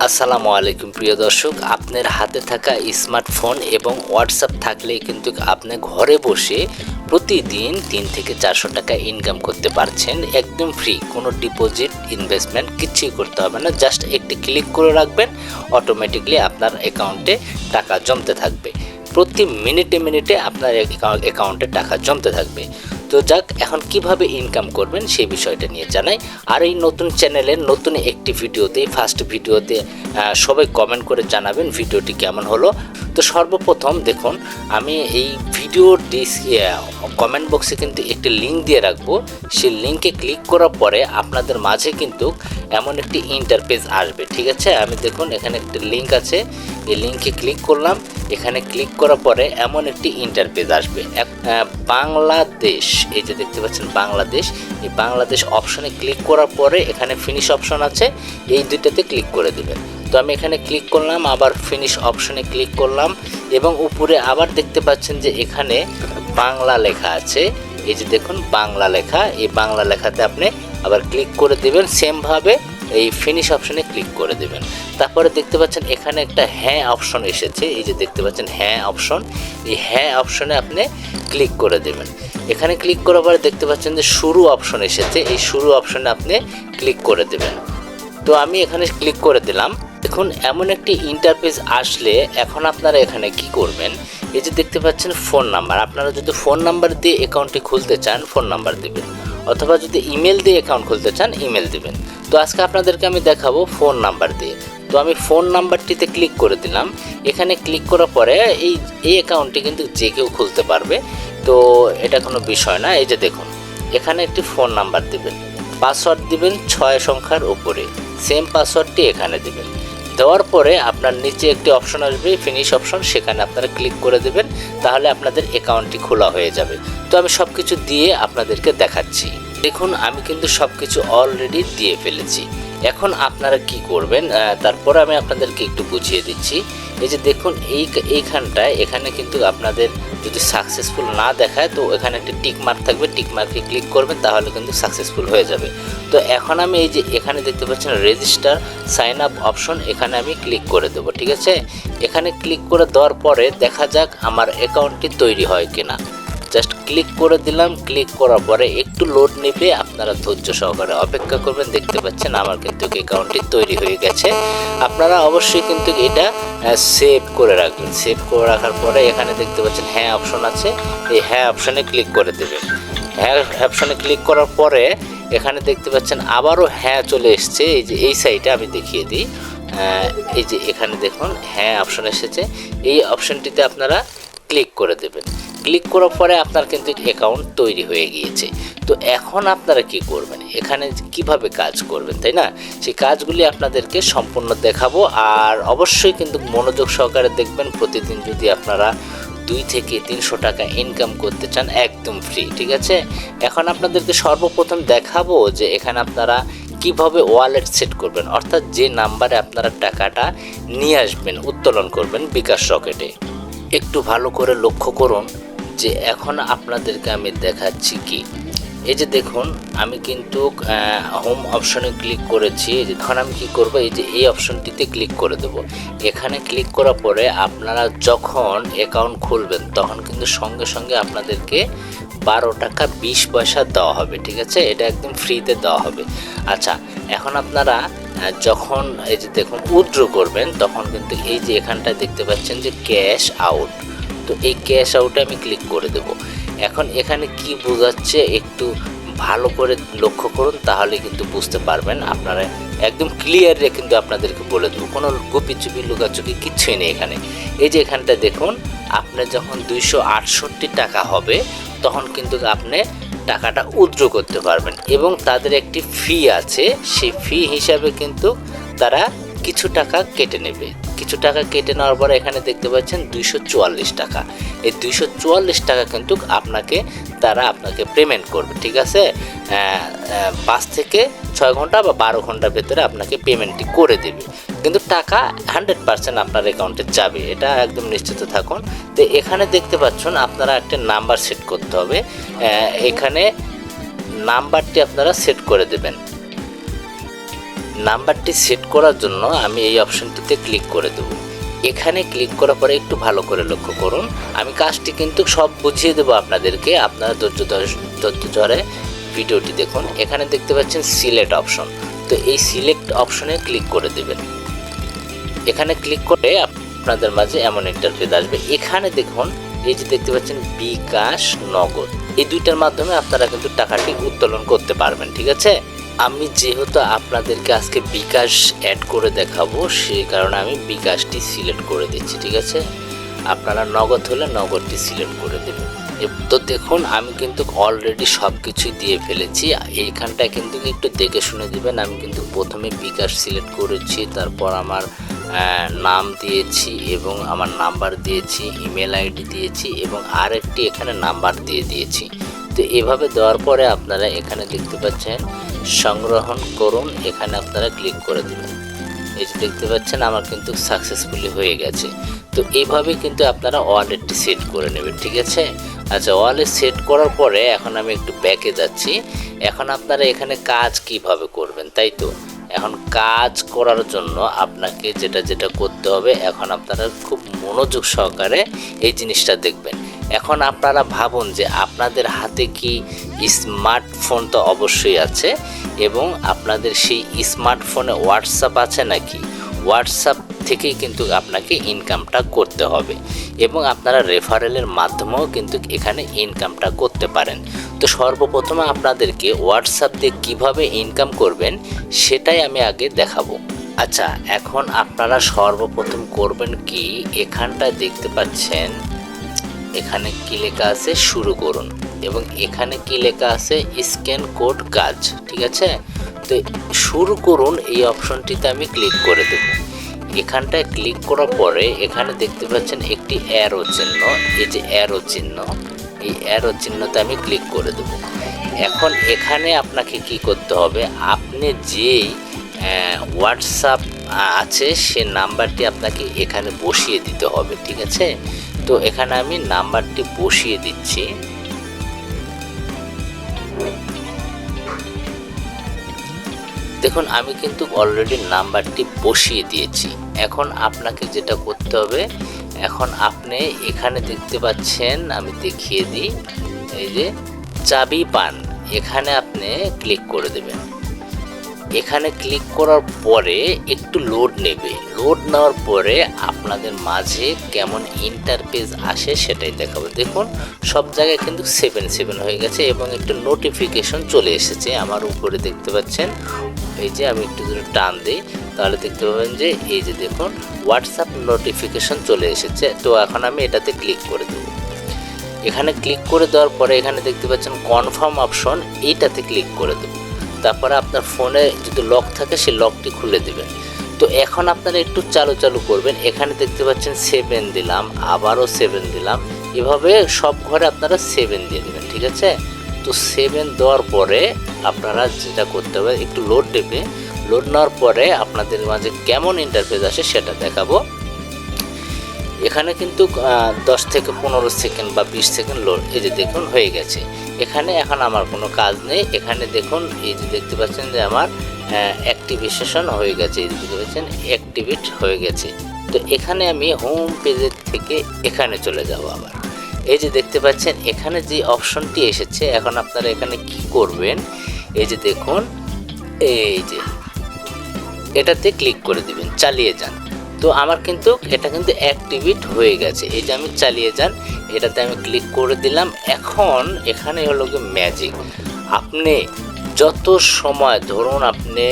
আসসালামু আলাইকুম প্রিয় দর্শক, আপনার হাতে থাকা স্মার্টফোন এবং হোয়াটসঅ্যাপ থাকলেই কিন্তু আপনি ঘরে বসে প্রতিদিন 300 থেকে 400 টাকা ইনকাম করতে পারছেন একদম ফ্রি। কোনো ডিপোজিট ইনভেস্টমেন্ট কিছুই করতে হবে না, জাস্ট একটি ক্লিক করে রাখবেন, অটোমেটিকলি আপনার অ্যাকাউন্টে টাকা জমতে থাকবে। প্রতি মিনিটে মিনিটে আপনার অ্যাকাউন্টে টাকা জমতে থাকবে। তো যাক, এখন কিভাবে ইনকাম করবেন সেই বিষয়টা নিয়ে জানাই। আর এই নতুন চ্যানেলের নতুন একটি ভিডিওতে, ফার্স্ট ভিডিওতে সবাই কমেন্ট করে জানাবেন ভিডিওটি কেমন হলো। তো সর্বপ্রথম দেখুন, আমি এই ভিডিওর কমেন্ট বক্সে কিন্তু একটি লিঙ্ক দিয়ে রাখবো। সেই লিঙ্কে ক্লিক করার পরে আপনাদের মাঝে কিন্তু এমন একটি ইন্টারফেস আসবে, ঠিক আছে। আমি দেখুন এখানে একটি লিঙ্ক আছে, এই লিঙ্কে ক্লিক করলাম। এখানে ক্লিক করার পরে এমন একটি ইন্টারফেস আসবে, বাংলাদেশ, এই যে দেখতে পাচ্ছেন বাংলাদেশ, এই বাংলাদেশ অপশনে ক্লিক করার পরে এখানে ফিনিশ অপশন আছে, এই দুইটাতে ক্লিক করে দেবেন। তো আমি এখানে ক্লিক করলাম, আবার ফিনিশ অপশনে ক্লিক করলাম, এবং উপরে আবার দেখতে পাচ্ছেন যে এখানে বাংলা লেখা আছে, এই যে দেখুন বাংলা লেখা, এই বাংলা লেখাতে আপনি আবার ক্লিক করে দেবেন। সেমভাবে এই ফিনিশ অপশনে ক্লিক করে দেবেন। তারপরে দেখতে পাচ্ছেন এখানে একটা হ্যাঁ অপশন এসেছে, এই যে দেখতে পাচ্ছেন হ্যাঁ অপশন, এই হ্যাঁ অপশনে আপনি ক্লিক করে দেবেন। এখানে ক্লিক করার পরে দেখতে পাচ্ছেন যে শুরু অপশন এসেছে, এই শুরু অপশনে আপনি ক্লিক করে দেবেন। তো আমি এখানে ক্লিক করে দিলাম। দেখুন এমন একটি ইন্টারফেস আসলে এখন আপনারা এখানে কি করবেন, এই যে দেখতে পাচ্ছেন ফোন নাম্বার, আপনারা যদি ফোন নাম্বার দিয়ে অ্যাকাউন্টটি খুলতে চান ফোন নাম্বার দেবেন, অথবা যদি ইমেল দিয়ে অ্যাকাউন্ট খুলতে চান ইমেল দেবেন। তো আজকে আপনাদেরকে আমি দেখাবো ফোন নাম্বার দিয়ে। তো আমি ফোন নাম্বারটিতে ক্লিক করে দিলাম। এখানে ক্লিক করার পরে এই অ্যাকাউন্টটি কিন্তু যে কেউ খুলতে পারবে, তো এটা কোনো বিষয় না। এই যে দেখুন এখানে একটি ফোন নাম্বার দেবেন, পাসওয়ার্ড দিবেন 6 সংখ্যার উপরে, সেম পাসওয়ার্ডটি এখানে দেবেন। দেওয়ার পরে আপনার নিচে একটি অপশন আসবে ফিনিশ অপশন, সেখানে আপনারা ক্লিক করে দেবেন, তাহলে আপনাদের অ্যাকাউন্টটি খোলা হয়ে যাবে। তো আমি সব কিছু দিয়ে আপনাদেরকে দেখাচ্ছি। দেখুন আমি কিন্তু সব কিছু অলরেডি দিয়ে ফেলেছি। এখন আপনারা কি করবেন, তারপরে আমি আপনাদেরকে একটু বুঝিয়ে দিচ্ছি। এই যে দেখুন এইখানটায় এখানে কিন্তু আপনাদের যদি সাকসেসফুল না দেখায়, তো এখানে একটা টিক মার্ক থাকবে, টিক মার্কে ক্লিক করবেন, তাহলে কিন্তু সাকসেসফুল হয়ে যাবে। তো এখন আমি এই যে এখানে দেখতে পাচ্ছেন রেজিস্টার সাইন আপ অপশন, এখানে আমি ক্লিক করে দেবো, ঠিক আছে। এখানে ক্লিক করে দেওয়ার পরে দেখা যাক আমার অ্যাকাউন্টটি তৈরি হয় কিনা। জাস্ট ক্লিক করে দিলাম। ক্লিক করার পরে একটু লোড নেবে, আপনারা ধৈর্য সহকারে অপেক্ষা করবেন। দেখতে পাচ্ছেন আমার কিন্তু অ্যাকাউন্টটি তৈরি হয়ে গেছে। আপনারা অবশ্যই কিন্তু এটা সেভ করে রাখবেন। সেভ করে রাখার পরে এখানে দেখতে পাচ্ছেন হ্যাঁ অপশন আছে, এই হ্যাঁ অপশনে ক্লিক করে দেবেন। হ্যাঁ অপশনে ক্লিক করার পরে এখানে দেখতে পাচ্ছেন আবারও হ্যাঁ চলে এসছে, এই যে এই সাইডে আমি দেখিয়ে দিই, এই যে এখানে দেখুন হ্যাঁ অপশন এসেছে, এই অপশনটিতে আপনারা ক্লিক করে দেবেন। ক্লিক করার পরে আপনার কিন্তু অ্যাকাউন্ট তৈরি হয়ে গিয়েছে। তো এখন আপনারা কি করবেন, এখানে কিভাবে কাজ করবেন, তাই না, সেই কাজগুলি আপনাদেরকে সম্পূর্ণ দেখাবো। আর অবশ্যই কিন্তু মনোযোগ সহকারে দেখবেন। প্রতিদিন যদি আপনারা 2 থেকে 300 টাকা ইনকাম করতে চান একদম ফ্রি, ঠিক আছে। এখন আপনাদেরকে সর্বপ্রথম দেখাবো যে এখানে আপনারা কিভাবে ওয়ালেট সেট করবেন, অর্থাৎ যে নাম্বারে আপনারা টাকাটা নিয়ে আসবেন, উত্তোলন করবেন বিকাশ রকেটে। একটু ভালো করে লক্ষ্য করুন যে এখন আপনাদেরকে আমি দেখাচ্ছি কি। এই যে দেখুন আমি কিন্তু হোম অপশনে ক্লিক করেছি। এখন আমি কি করব, এই যে এই অপশনটিতে ক্লিক করে দেব। এখানে ক্লিক করার পরে আপনারা যখন অ্যাকাউন্ট খুলবেন তখন কিন্তু সঙ্গে সঙ্গে আপনাদেরকে 12 টাকা 20 পয়সা দেওয়া হবে, ঠিক আছে। এটা একদম ফ্রিতে দেওয়া হবে। আচ্ছা, এখন আপনারা যখন এই যে দেখুন উইথড্র করবেন তখন কিন্তু এই যে এখানটায় দেখতে পাচ্ছেন যে ক্যাশ আউট, তো এই ক্যাশ আউটে আমি ক্লিক করে দেব। এখন এখানে কি বোঝাচ্ছে একটু ভালো করে লক্ষ্য করুন, তাহলে কিন্তু বুঝতে পারবেন। আপনারা একদম ক্লিয়ারলি কিন্তু আপনাদেরকে বলে দেবো, কোনো গুপিচুপি লুকাচুপি কিচ্ছুই নেই এখানে। এই যে এখানটা দেখুন, আপনার যখন 268 টাকা হবে তখন কিন্তু আপনি টাকাটা উইথড্র করতে পারবেন, এবং তাদের একটি ফি আছে, সেই ফি হিসাবে কিন্তু তারা কিছু টাকা কেটে নেবে। কিছু টাকা কেটে নেওয়ার পরে এখানে দেখতে পাচ্ছেন 244 টাকা। এই 244 টাকা কিন্তু তারা আপনাকে পেমেন্ট করবে, ঠিক আছে। 5 থেকে 6 ঘন্টা বা 12 ঘন্টার ভেতরে আপনাকে পেমেন্টটি করে দেবে, কিন্তু টাকা 100% আপনার অ্যাকাউন্টে যাবে, এটা একদম নিশ্চিত থাকুন। তো এখানে দেখতে পাচ্ছেন আপনারা একটা নাম্বার সেট করতে হবে, এখানে নাম্বারটি আপনারা সেট করে দেবেন। নাম্বারটি সেট করার জন্য আমি এই অপশনটিতে ক্লিক করে দেব। এখানে ক্লিক করার পরে একটু ভালো করে লক্ষ্য করুন, আমি কাজটি কিন্তু সব বুঝিয়ে দেবো আপনাদেরকে, আপনারা ধৈর্য ধরে ভিডিওটি দেখুন। এখানে দেখতে পাচ্ছেন সিলেক্ট অপশন, তো এই সিলেক্ট অপশনে ক্লিক করে দেবেন। এখানে ক্লিক করে আপনাদের মাঝে এমন ইন্টারফেস আসবে। এখানে দেখুন এই যে দেখতে পাচ্ছেন বিকাশ, নগদ, এই দুইটার মাধ্যমে আপনারা কিন্তু টাকাটি উত্তোলন করতে পারবেন। ঠিক আছে, আমি যেহেতু আপনাদেরকে আজকে বিকাশ অ্যাড করে দেখাবো, সেই কারণে আমি বিকাশটি সিলেক্ট করে দিচ্ছি। ঠিক আছে, আপনারা নগদ হলে নগদটি সিলেক্ট করে দেবেন। তো দেখুন আমি কিন্তু অলরেডি সব কিছুই দিয়ে ফেলেছি। এইখানটায় কিন্তু একটু দেখে শুনে দিবেন। আমি কিন্তু প্রথমে বিকাশ সিলেক্ট করেছি, তারপর আমার নাম দিয়েছি এবং আমার নাম্বার দিয়েছি, ইমেল আইডি দিয়েছি এবং আরেকটি এখানে নাম্বার দিয়ে দিয়েছি। তো এভাবে দেওয়ার পরে আপনারা এখানে দেখতে পাচ্ছেন সংগ্রহণ করুন, এখানে আপনারা ক্লিক করে দেবেন। এই যে দেখতে পাচ্ছেন আমার কিন্তু সাকসেসফুলি হয়ে গেছে। তো এইভাবে কিন্তু আপনারা ওয়ালেটটি সেট করে নেবেন। ঠিক আছে, আচ্ছা ওয়ালেট সেট করার পরে এখন আমি একটু ব্যাকে যাচ্ছি। এখন আপনারা এখানে কাজ কিভাবে করবেন, তাই তো? এখন কাজ করার জন্য আপনাকে যেটা করতে হবে, এখন আপনারা খুব মনোযোগ সহকারে এই জিনিসটা দেখবেন। এখন আপনারা ভাবুন যে আপনাদের হাতে কি স্মার্টফোন? তো অবশ্যই আছে, এবং আপনাদের সেই স্মার্টফোনে হোয়াটসঅ্যাপ আছে নাকি? হোয়াটসঅ্যাপ থেকেই কিন্তু আপনাকে ইনকামটা করতে হবে, এবং আপনারা রেফারেলের মাধ্যমেও কিন্তু এখানে ইনকামটা করতে পারেন। তো সর্বপ্রথমে আপনাদেরকে হোয়াটসঅ্যাপ দিয়ে কীভাবে ইনকাম করবেন সেটাই আমি আগে দেখাবো। আচ্ছা, এখন আপনারা সর্বপ্রথম করবেন কি, এখানটায় দেখতে পাচ্ছেন এখানে কি লেখা আছে শুরু করুন, এবং এখানে কি লেখা আছে স্ক্যান কোড কাজ। ঠিক আছে, তো শুরু করুন এই অপশনটিতে আমি ক্লিক করে দেব। এখানটায় ক্লিক করার পরে এখানে দেখতে পাচ্ছেন একটি অ্যারো চিহ্ন, এই যে অ্যারো চিহ্ন, এই অ্যারো চিহ্নতে আমি ক্লিক করে দেব। এখন এখানে আপনাকে কি করতে হবে, আপনি যেই হোয়াটসঅ্যাপ আছে সে নাম্বারটি আপনাকে এখানে বসিয়ে দিতে হবে। ঠিক আছে, তো এখানে আমি নাম্বারটি বসিয়ে দিচ্ছি। দেখুন আমি কিন্তু অলরেডি নাম্বারটি বসিয়ে দিয়েছি। এখন আপনাকে যেটা করতে হবে, এখন আপনি এখানে দেখতে পাচ্ছেন, আমি দেখিয়ে দিই, এই যে চাবি পান, এখানে আপনি ক্লিক করে দেবেন। এখানে ক্লিক করার পরে একটু লোড নেবে, লোড নেওয়ার পরে আপনাদের মাঝে কেমন ইন্টারফেস আসে সেটাই দেখাবো। দেখুন সব জায়গায় কিন্তু 7 হয়ে গেছে এবং একটু নোটিফিকেশন চলে এসেছে আমার উপরে দেখতে পাচ্ছেন। এই যে আমি একটু যদি টান দিই তাহলে দেখতে পাবেন যে এই যে দেখুন হোয়াটসঅ্যাপ নোটিফিকেশন চলে এসেছে। তো এখন আমি এটাতে ক্লিক করে দেবো। এখানে ক্লিক করে দেওয়ার পরে এখানে দেখতে পাচ্ছেন কনফার্ম অপশন, এইটাতে ক্লিক করে দেবো। তারপরে আপনার ফোনে যদি লক থাকে সেই লকটি খুলে দেবেন। তো এখন আপনারা একটু চালু করবেন। এখানে দেখতে পাচ্ছেন 7 দিলাম, আবারও 7 দিলাম, এভাবে সব ঘরে আপনারা 7 দিয়ে দেবেন। ঠিক আছে, তো 7 দেওয়ার পরে আপনারা যেটা করতে হবে, একটু লোড দেবে, লোড নেওয়ার পরে আপনাদের মাঝে কেমন ইন্টারফেস আসে সেটা দেখাবো। এখানে কিন্তু 10 থেকে 15 সেকেন্ড বা 20 সেকেন্ড লোড, এই যে দেখুন হয়ে গেছে। এখানে এখন আমার কোনো কাজ নেই। এখানে দেখুন এই যে দেখতে পাচ্ছেন যে আমার অ্যাক্টিভেশন হয়ে গেছে, এই যে দেখতে পাচ্ছেন অ্যাক্টিভেট হয়ে গেছে। তো এখানে আমি হোম পেজের থেকে এখানে চলে যাব আবার। এই যে দেখতে পাচ্ছেন এখানে যে অপশনটি এসেছে, এখন আপনারা এখানে কি করবেন, এই যে দেখুন এই যে এটাতে ক্লিক করে দিবেন, চালিয়ে যান। তো আমার কিন্তু এটা কিন্তু অ্যাক্টিভেট হয়ে গেছে। এই যে আমি চালিয়ে যান, এটাতে আমি ক্লিক করে দিলাম। এখন এখানে হলো কি ম্যাজিক, আপনি যত সময় ধরুন আপনি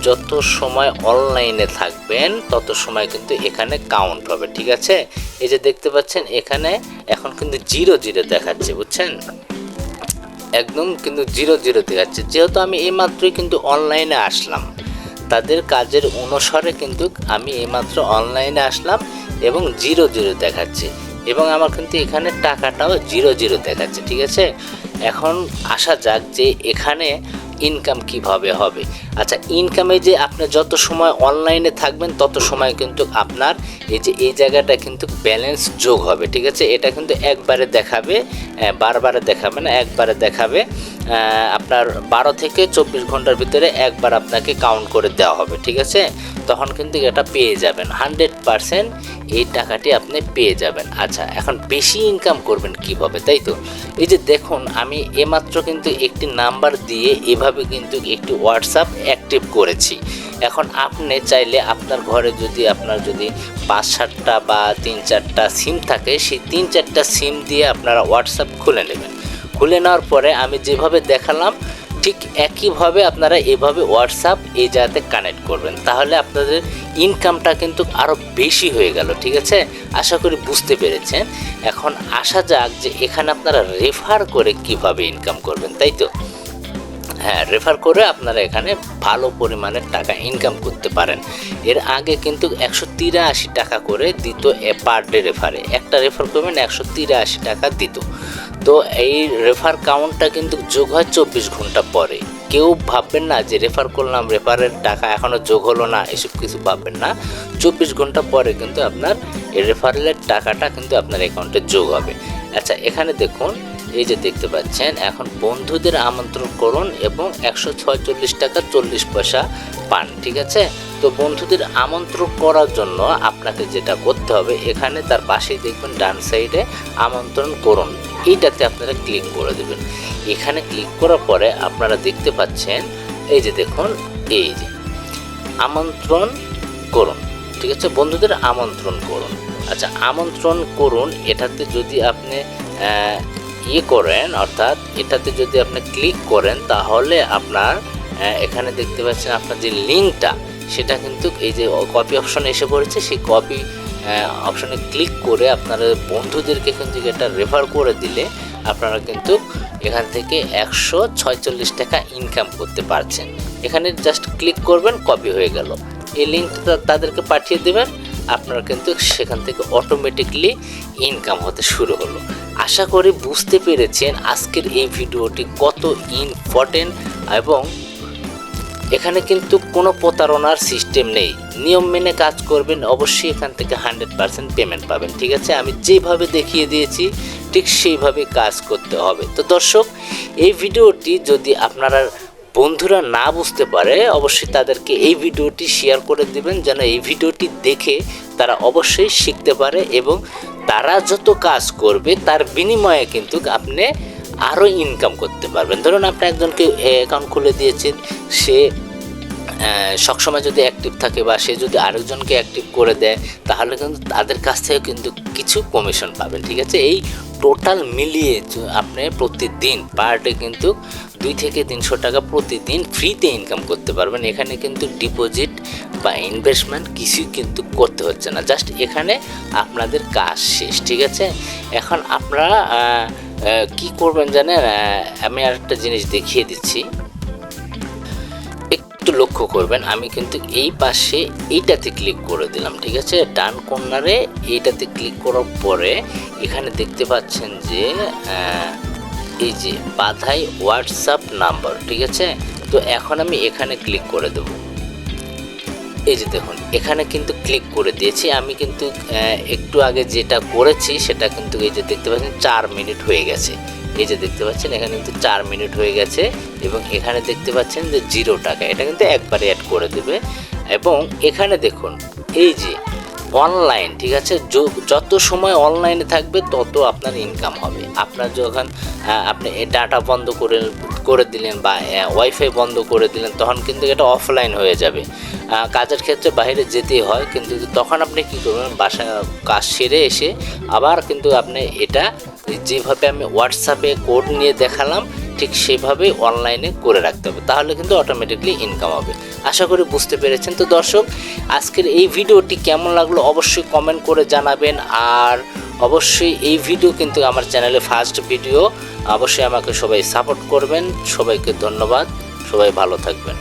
যত সময় অনলাইনে থাকবেন তত সময় কিন্তু এখানে কাউন্ট হবে। ঠিক আছে, এই যে দেখতে পাচ্ছেন এখানে এখন কিন্তু 0 দেখাচ্ছে, বুঝছেন, একদম কিন্তু 0 দেখাচ্ছে। যেহেতু আমি এইমাত্রই কিন্তু অনলাইনে আসলাম, তাদের কাজের অনুসারে কিন্তু আমি এইমাত্র অনলাইনে আসলাম এবং 0 দেখাচ্ছে, এবং আমার কিন্তু এখানে টাকাটাও 0 দেখাচ্ছে। ঠিক আছে, এখন আসা যাক যে এখানে ইনকাম কিভাবে হবে। আচ্ছা, ইনকামে যে আপনি যত সময় অনলাইনে থাকবেন তত সময় কিন্তু আপনার এই যে এই জায়গাটা কিন্তু ব্যালেন্স যোগ হবে। ঠিক আছে, এটা কিন্তু একবারে দেখাবে, বারবারে দেখাবে না, একবারে দেখাবে। আপনার 12 থেকে 24 ঘন্টার ভিতরে একবার আপনাকে কাউন্ট করে দেওয়া হবে, ঠিক আছে? তখন কিন্তু এটা পেয়ে যাবেন 100%, এই টাকাটি আপনি পেয়ে যাবেন। আচ্ছা, এখন বেশি ইনকাম করবেন কিভাবে, তাই তো? এই যে দেখুন, আমি এইমাত্র কিন্তু একটি নাম্বার দিয়ে এভাবে কিন্তু একটি হোয়াটসঅ্যাপ অ্যাক্টিভ করেছি। এখন আপনি চাইলে আপনার ঘরে যদি আপনার যদি 5-7টা বা 3-4টা সিম থাকে, সেই 3-4টা সিম দিয়ে আপনারা হোয়াটসঅ্যাপ খুলে নেবেন। খুলে নেওয়ার পরে আমি যেভাবে দেখালাম ঠিক একইভাবে আপনারা এভাবে হোয়াটসঅ্যাপ এই জায়গাতে কানেক্ট করবেন, তাহলে আপনাদের ইনকামটা কিন্তু আরও বেশি হয়ে গেল, ঠিক আছে? আশা করি বুঝতে পেরেছেন। এখন আসা যাক যে এখানে আপনারা রেফার করে কিভাবে ইনকাম করবেন, তাই তো? হ্যাঁ, রেফার করে আপনারা এখানে ভালো পরিমাণের টাকা ইনকাম করতে পারেন। এর আগে কিন্তু 183 টাকা করে দিত পার ডে রেফারে, একটা রেফার করবেন 183 টাকা দিত। তো এই রেফার কাউন্টটা কিন্তু যোগ হয় 24 ঘন্টা পরে। কেউ ভাববেন না যে রেফার করলাম, রেফারের টাকা এখনও যোগ হলো না, এসব কিছু ভাববেন না। 24 ঘন্টা পরে কিন্তু আপনার এই রেফারেলের টাকাটা কিন্তু আপনার অ্যাকাউন্টে যোগ হবে। আচ্ছা, এখানে দেখুন, এই যে দেখতে পাচ্ছেন, এখন বন্ধুদের আমন্ত্রণ করুন এবং 146 টাকা 40 পয়সা পান, ঠিক আছে? তো বন্ধুদের আমন্ত্রণ করার জন্য আপনাকে যেটা করতে হবে, এখানে তার পাশেই দেখবেন ডান সাইডে আমন্ত্রণ করুন, এইটাতে আপনারা ক্লিক করে দেবেন। এখানে ক্লিক করার পরে আপনারা দেখতে পাচ্ছেন, এই যে দেখুন, এই যে আমন্ত্রণ করুন, ঠিক আছে? বন্ধুদের আমন্ত্রণ করুন। আচ্ছা, আমন্ত্রণ করুন, এটাতে যদি আপনি করেন, অর্থাৎ এটাতে যদি আপনি ক্লিক করেন, তাহলে আপনার এখানে দেখতে পাচ্ছেন আপনার যে লিঙ্কটা, সেটা কিন্তু এই যে কপি অপশন এসে পড়েছে, সেই কপি অপশনে ক্লিক করে আপনারা বন্ধুদেরকে কিন্তু এটা রেফার করে দিলে আপনারা কিন্তু এখান থেকে 146 টাকা ইনকাম করতে পারছেন। এখানে জাস্ট ক্লিক করবেন, কপি হয়ে গেল। এই লিঙ্কটা তাদেরকে পাঠিয়ে দেবেন, আপনারা কিন্তু সেখান থেকে অটোমেটিকলি ইনকাম হতে শুরু হলো। আশা করি বুঝতে পেরেছেন আজকের এই ভিডিওটি কত ইম্পর্টেন্ট, এবং এখানে কিন্তু কোনো প্রতারণার সিস্টেম নেই। নিয়ম মেনে কাজ করবেন, অবশ্যই এখান থেকে 100% পেমেন্ট পাবেন, ঠিক আছে? আমি যেভাবে দেখিয়ে দিয়েছি ঠিক সেইভাবে কাজ করতে হবে। তো দর্শক, এই ভিডিওটি যদি আপনারা বন্ধুরা না বুঝতে পারে, অবশ্যই তাদেরকে এই ভিডিওটি শেয়ার করে দিবেন, যেন এই ভিডিওটি দেখে তারা অবশ্যই শিখতে পারে, এবং তারা যত কাজ করবে তার বিনিময়ে কিন্তু আপনি আরও ইনকাম করতে পারবেন। ধরুন আপনি একজনকে অ্যাকাউন্ট খুলে দিয়েছেন, সে সবসময় যদি অ্যাক্টিভ থাকে বা সে যদি আরেকজনকে অ্যাক্টিভ করে দেয়, তাহলে কিন্তু তাদের কাছ থেকে কিন্তু কিছু কমিশন পাবেন, ঠিক আছে? এই টোটাল মিলিয়ে আপনি প্রতিদিন পার ডে কিন্তু 2 থেকে 300 টাকা প্রতিদিন ফ্রিতে ইনকাম করতে পারবেন। এখানে কিন্তু ডিপোজিট বা ইনভেস্টমেন্ট কিছুই কিন্তু করতে হচ্ছে না, জাস্ট এখানে আপনাদের কাজ শেষ, ঠিক আছে? এখন আপনারা কি করবেন জানেন? আমি আরেকটা জিনিস দেখিয়ে দিচ্ছি, একটু লক্ষ্য করবেন। আমি কিন্তু এই পাশে এইটাতে ক্লিক করে দিলাম, ঠিক আছে? ডান কর্নারে এইটাতে ক্লিক করার পরে এখানে দেখতে পাচ্ছেন যে এই যে বাধাই হোয়াটসঅ্যাপ নাম্বার, ঠিক আছে? তো এখন আমি এখানে ক্লিক করে দেব। এই যে দেখুন, এখানে কিন্তু ক্লিক করে দিয়েছি। আমি কিন্তু একটু আগে যেটা করেছি সেটা কিন্তু এই যে দেখতে পাচ্ছেন 4 মিনিট হয়ে গেছে। এই যে দেখতে পাচ্ছেন এখানে কিন্তু 4 মিনিট হয়ে গেছে, এবং এখানে দেখতে পাচ্ছেন যে 0 টাকা, এটা কিন্তু একবারে অ্যাড করে দেবে। এবং এখানে দেখুন এই যে অনলাইন, ঠিক আছে? যত সময় অনলাইনে থাকবে তত আপনার ইনকাম হবে। আপনার যখন আপনি ডাটা বন্ধ করে দিলেন বা ওয়াইফাই বন্ধ করে দিলেন, তখন কিন্তু এটা অফলাইন হয়ে যাবে। কাজের ক্ষেত্রে বাইরে যেতেই হয়, কিন্তু তখন আপনি কী করবেন, বাসায় কাজ সেরে এসে আবার কিন্তু আপনি এটা যেভাবে আমি হোয়াটসঅ্যাপে কোড নিয়ে দেখালাম ঠিক সেভাবে অনলাইনে করে রাখতে হবে, তাহলে কিন্তু অটোমেটিকলি ইনকাম হবে। আশা করি বুঝতে পেরেছেন। তো দর্শক, আজকের এই ভিডিওটি কেমন লাগলো অবশ্যই কমেন্ট করে জানাবেন, আর অবশ্যই এই ভিডিও কিন্তু আমার চ্যানেলে ফার্স্ট ভিডিও, অবশ্যই আমাকে সবাই সাপোর্ট করবেন। সবাইকে ধন্যবাদ, সবাই ভালো থাকবেন।